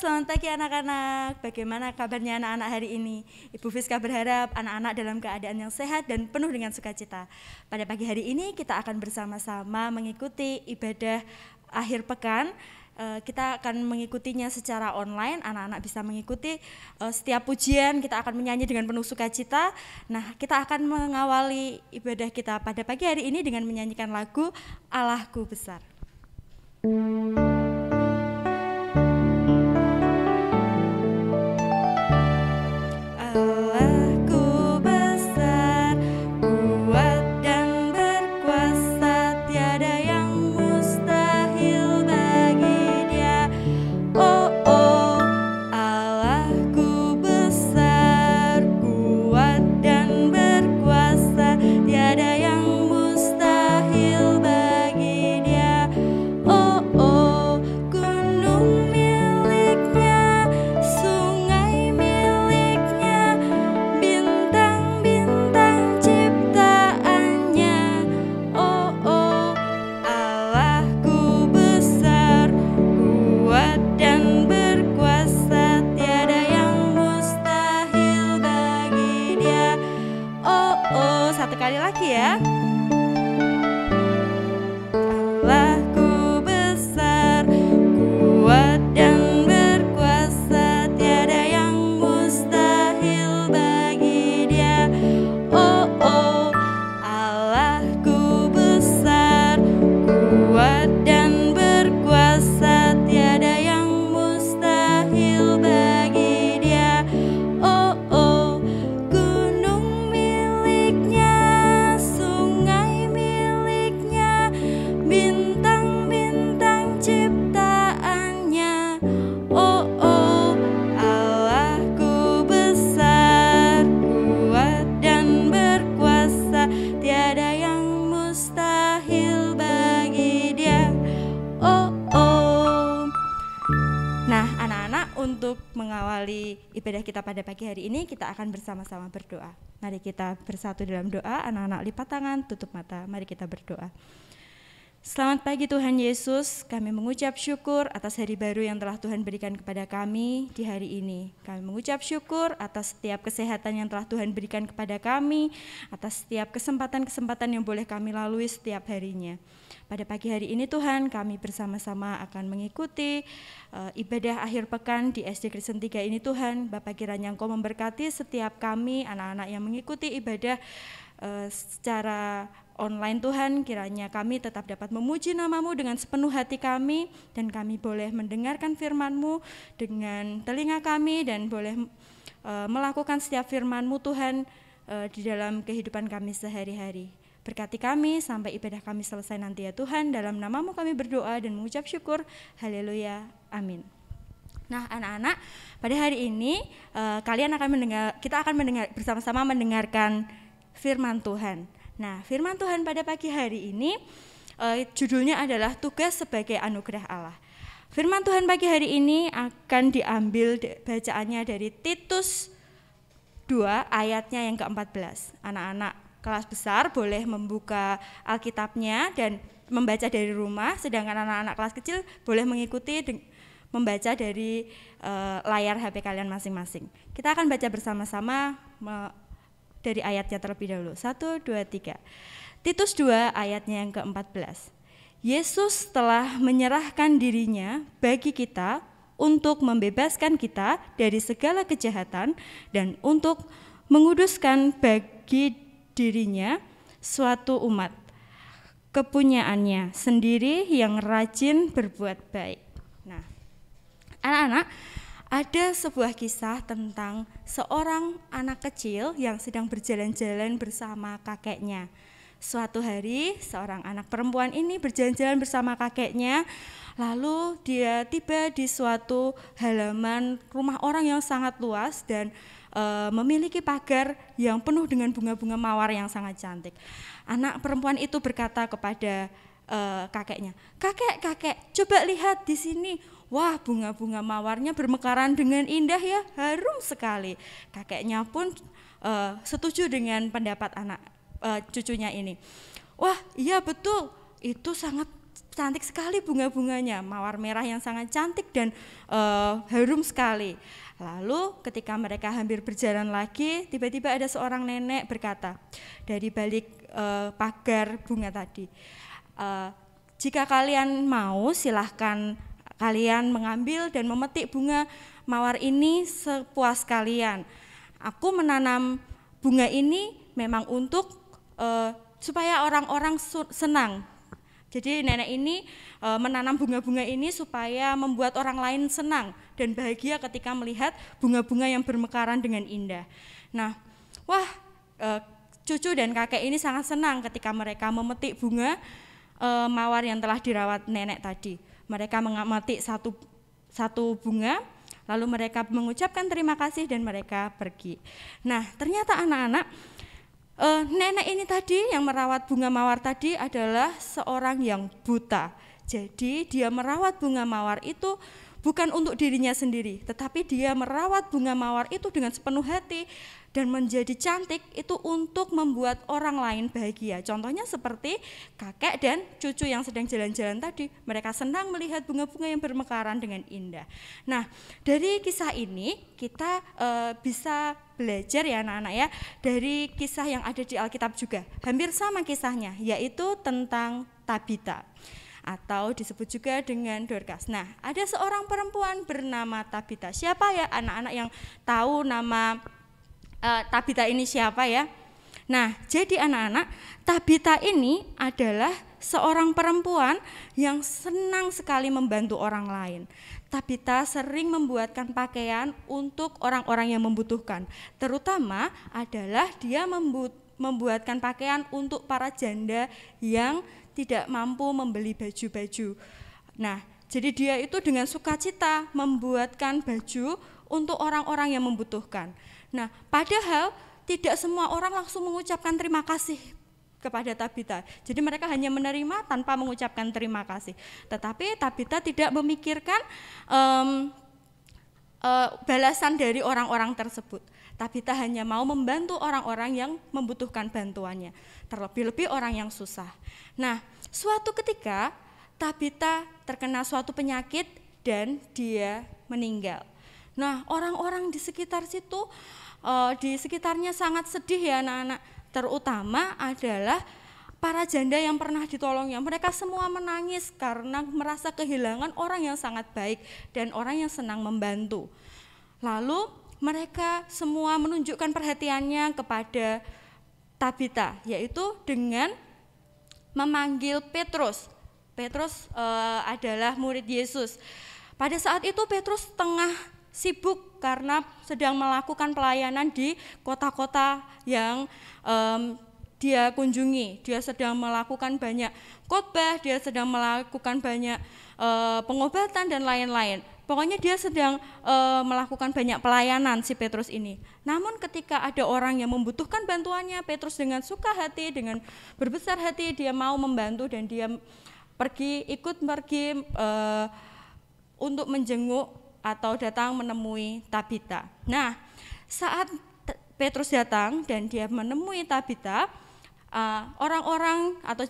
Selamat pagi anak-anak. Bagaimana kabarnya anak-anak hari ini? Ibu Fiska berharap anak-anak dalam keadaan yang sehat dan penuh dengan sukacita. Pada pagi hari ini kita akan bersama-sama mengikuti ibadah akhir pekan. Kita akan mengikutinya secara online. Anak-anak bisa mengikuti setiap pujian, kita akan menyanyi dengan penuh sukacita. Nah, kita akan mengawali ibadah kita pada pagi hari ini dengan menyanyikan lagu Allahku Besar. Ibadah kita pada pagi hari ini, kita akan bersama-sama berdoa. Mari kita bersatu dalam doa. Anak-anak lipat tangan, tutup mata. Mari kita berdoa. Selamat pagi Tuhan Yesus, kami mengucap syukur atas hari baru yang telah Tuhan berikan kepada kami di hari ini. Kami mengucap syukur atas setiap kesehatan yang telah Tuhan berikan kepada kami, atas setiap kesempatan-kesempatan yang boleh kami lalui setiap harinya. Pada pagi hari ini Tuhan, kami bersama-sama akan mengikuti ibadah akhir pekan di SD Kristen 3 ini Tuhan. Bapak kiranya Engkau memberkati setiap kami, anak-anak yang mengikuti ibadah secara online Tuhan. Kiranya kami tetap dapat memuji nama-Mu dengan sepenuh hati kami, dan kami boleh mendengarkan firman-Mu dengan telinga kami, dan boleh melakukan setiap firman-Mu Tuhan di dalam kehidupan kami sehari-hari. Berkati kami sampai ibadah kami selesai nanti ya Tuhan. Dalam nama-Mu kami berdoa dan mengucap syukur. Haleluya. Amin. Nah anak-anak, pada hari ini kita akan bersama-sama mendengarkan firman Tuhan. Nah firman Tuhan pada pagi hari ini judulnya adalah tugas sebagai anugerah Allah. Firman Tuhan pagi hari ini akan diambil bacaannya dari Titus 2 ayatnya yang ke-14. Anak-anak kelas besar boleh membuka Alkitabnya dan membaca dari rumah, sedangkan anak-anak kelas kecil boleh mengikuti membaca dari layar HP kalian masing-masing. Kita akan baca bersama-sama dari ayatnya terlebih dahulu. 1, 2, 3. Titus 2 ayatnya yang ke-14. Yesus telah menyerahkan dirinya bagi kita untuk membebaskan kita dari segala kejahatan dan untuk menguduskan bagi dirinya suatu umat kepunyaannya sendiri yang rajin berbuat baik. Nah, anak-anak, ada sebuah kisah tentang seorang anak kecil yang sedang berjalan-jalan bersama kakeknya. Suatu hari, seorang anak perempuan ini berjalan-jalan bersama kakeknya, lalu dia tiba di suatu halaman rumah orang yang sangat luas dan memiliki pagar yang penuh dengan bunga-bunga mawar yang sangat cantik. Anak perempuan itu berkata kepada kakeknya, kakek, coba lihat di sini. Wah, bunga-bunga mawarnya bermekaran dengan indah ya, harum sekali. Kakeknya pun setuju dengan pendapat anak cucunya ini. Wah, iya betul, itu sangat cantik sekali bunga-bunganya, mawar merah yang sangat cantik dan harum sekali. Lalu ketika mereka hampir berjalan lagi, tiba-tiba ada seorang nenek berkata dari balik pagar bunga tadi, jika kalian mau silahkan kalian mengambil dan memetik bunga mawar ini sepuas kalian. Aku menanam bunga ini memang untuk supaya orang-orang senang. Jadi nenek ini menanam bunga-bunga ini supaya membuat orang lain senang dan bahagia ketika melihat bunga-bunga yang bermekaran dengan indah. Nah, cucu dan kakek ini sangat senang ketika mereka memetik bunga mawar yang telah dirawat nenek tadi. Mereka memetik satu bunga, lalu mereka mengucapkan terima kasih dan mereka pergi. Nah, ternyata anak-anak, nenek ini tadi yang merawat bunga mawar tadi adalah seorang yang buta. Jadi dia merawat bunga mawar itu bukan untuk dirinya sendiri, tetapi dia merawat bunga mawar itu dengan sepenuh hati dan menjadi cantik itu untuk membuat orang lain bahagia. Contohnya seperti kakek dan cucu yang sedang jalan-jalan tadi, mereka senang melihat bunga-bunga yang bermekaran dengan indah. Nah, dari kisah ini kita bisa belajar ya anak-anak ya, dari kisah yang ada di Alkitab juga, hampir sama kisahnya, yaitu tentang Tabita atau disebut juga dengan Dorcas. Nah, ada seorang perempuan bernama Tabita. Siapa ya anak-anak yang tahu nama Tabita ini siapa ya? Nah, jadi anak-anak, Tabita ini adalah seorang perempuan yang senang sekali membantu orang lain. Tabita sering membuatkan pakaian untuk orang-orang yang membutuhkan. Terutama adalah dia membuatkan pakaian untuk para janda yang tidak mampu membeli baju-baju. Nah, jadi dia itu dengan sukacita membuatkan baju untuk orang-orang yang membutuhkan. Nah, padahal tidak semua orang langsung mengucapkan terima kasih kepada Tabita. Jadi mereka hanya menerima tanpa mengucapkan terima kasih. Tetapi Tabita tidak memikirkan balasan dari orang-orang tersebut. Tabita hanya mau membantu orang-orang yang membutuhkan bantuannya, terlebih-lebih orang yang susah. Nah, suatu ketika Tabita terkena suatu penyakit dan dia meninggal. Nah, orang-orang di sekitar situ, di sekitarnya sangat sedih ya anak-anak, terutama adalah para janda yang pernah ditolongnya. Mereka semua menangis karena merasa kehilangan orang yang sangat baik dan orang yang senang membantu. Lalu mereka semua menunjukkan perhatiannya kepada Tabita, yaitu dengan memanggil Petrus. Petrus adalah murid Yesus. Pada saat itu Petrus tengah sibuk karena sedang melakukan pelayanan di kota-kota yang dia kunjungi. Dia sedang melakukan banyak khotbah, dia sedang melakukan banyak pengobatan dan lain-lain. Pokoknya dia sedang melakukan banyak pelayanan si Petrus ini. Namun ketika ada orang yang membutuhkan bantuannya, Petrus dengan suka hati, dengan berbesar hati dia mau membantu dan dia ikut pergi untuk menjenguk atau datang menemui Tabita. Nah, saat Petrus datang dan dia menemui Tabita, orang-orang atau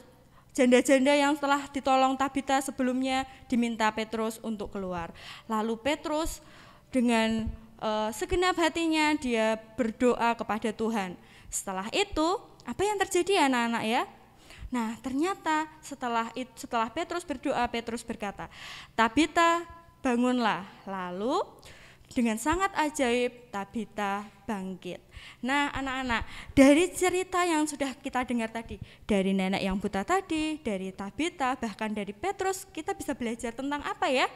janda-janda yang telah ditolong Tabita sebelumnya diminta Petrus untuk keluar. Lalu Petrus dengan segenap hatinya dia berdoa kepada Tuhan. Setelah itu, apa yang terjadi anak-anak ya? Nah, ternyata setelah Petrus berdoa, Petrus berkata, "Tabita, bangunlah." Lalu dengan sangat ajaib Tabita bangkit. Nah anak-anak, dari cerita yang sudah kita dengar tadi, dari nenek yang buta tadi, dari Tabita, bahkan dari Petrus, kita bisa belajar tentang apa ya?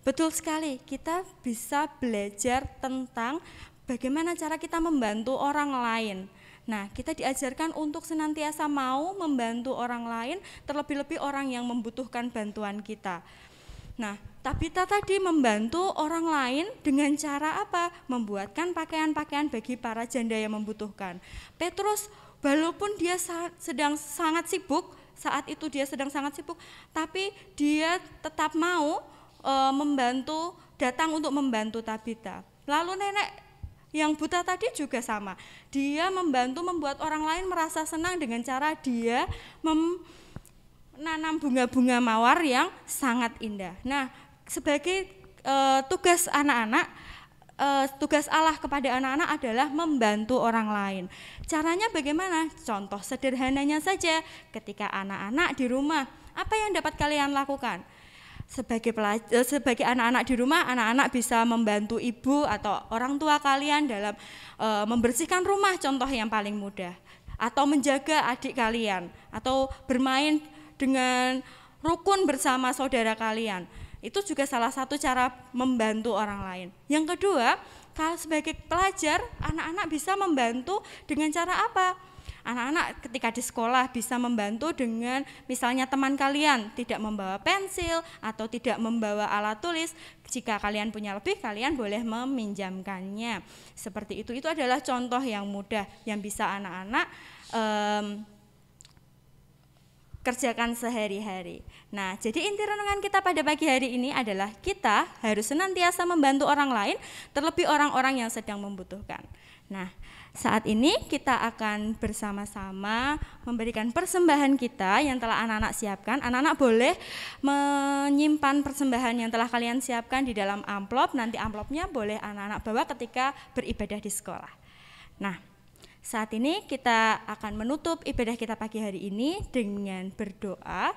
Betul sekali, kita bisa belajar tentang bagaimana cara kita membantu orang lain. Nah, kita diajarkan untuk senantiasa mau membantu orang lain, terlebih-lebih orang yang membutuhkan bantuan kita. Nah, Tabita tadi membantu orang lain dengan cara apa? Membuatkan pakaian-pakaian bagi para janda yang membutuhkan. Petrus, walaupun dia sedang sangat sibuk, saat itu dia sedang sangat sibuk, tapi dia tetap mau datang untuk membantu Tabita. Lalu nenek yang buta tadi juga sama, dia membantu membuat orang lain merasa senang dengan cara dia menanam bunga-bunga mawar yang sangat indah. Nah, sebagai tugas anak-anak, tugas Allah kepada anak-anak adalah membantu orang lain. Caranya bagaimana? Contoh sederhananya saja, ketika anak-anak di rumah, apa yang dapat kalian lakukan? Sebagai anak-anak di rumah, anak-anak bisa membantu ibu atau orang tua kalian dalam membersihkan rumah, contoh yang paling mudah, atau menjaga adik kalian, atau bermain dengan rukun bersama saudara kalian. Itu juga salah satu cara membantu orang lain. Yang kedua, kalau sebagai pelajar, anak-anak bisa membantu dengan cara apa? Anak-anak ketika di sekolah bisa membantu dengan misalnya teman kalian tidak membawa pensil atau tidak membawa alat tulis. Jika kalian punya lebih, kalian boleh meminjamkannya. Seperti itu adalah contoh yang mudah yang bisa anak-anak kerjakan sehari-hari. Nah, jadi inti renungan kita pada pagi hari ini adalah kita harus senantiasa membantu orang lain, terlebih orang-orang yang sedang membutuhkan. Nah, saat ini kita akan bersama-sama memberikan persembahan kita yang telah anak-anak siapkan. Anak-anak boleh menyimpan persembahan yang telah kalian siapkan di dalam amplop. Nanti amplopnya boleh anak-anak bawa ketika beribadah di sekolah. Nah, saat ini kita akan menutup ibadah kita pagi hari ini dengan berdoa.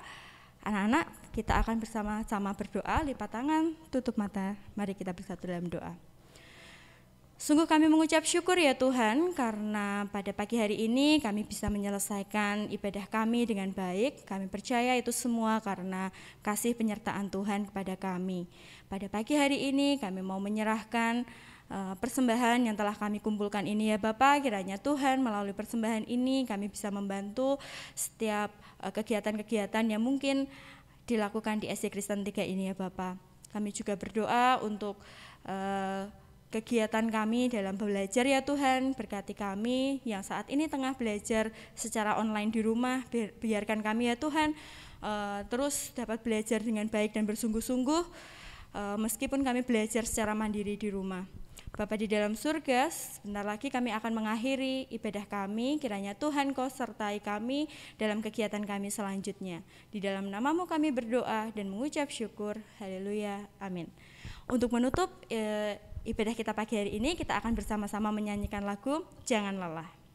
Anak-anak, kita akan bersama-sama berdoa, lipat tangan, tutup mata. Mari kita bersatu dalam doa. Sungguh kami mengucap syukur ya Tuhan, karena pada pagi hari ini kami bisa menyelesaikan ibadah kami dengan baik. Kami percaya itu semua karena kasih penyertaan Tuhan kepada kami. Pada pagi hari ini kami mau menyerahkan persembahan yang telah kami kumpulkan ini ya Bapak, kiranya Tuhan melalui persembahan ini kami bisa membantu setiap kegiatan-kegiatan yang mungkin dilakukan di SD Kristen 3 ini ya Bapak. Kami juga berdoa untuk kegiatan kami dalam belajar ya Tuhan, berkati kami yang saat ini tengah belajar secara online di rumah, biarkan kami ya Tuhan terus dapat belajar dengan baik dan bersungguh-sungguh meskipun kami belajar secara mandiri di rumah. Bapa di dalam surga, sebentar lagi kami akan mengakhiri ibadah kami, kiranya Tuhan Kau sertai kami dalam kegiatan kami selanjutnya. Di dalam nama-Mu kami berdoa dan mengucap syukur, haleluya, amin. Untuk menutup ibadah kita pagi hari ini, kita akan bersama-sama menyanyikan lagu Jangan Lelah.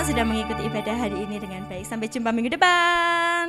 Sudah mengikuti ibadah hari ini dengan baik. Sampai jumpa minggu depan.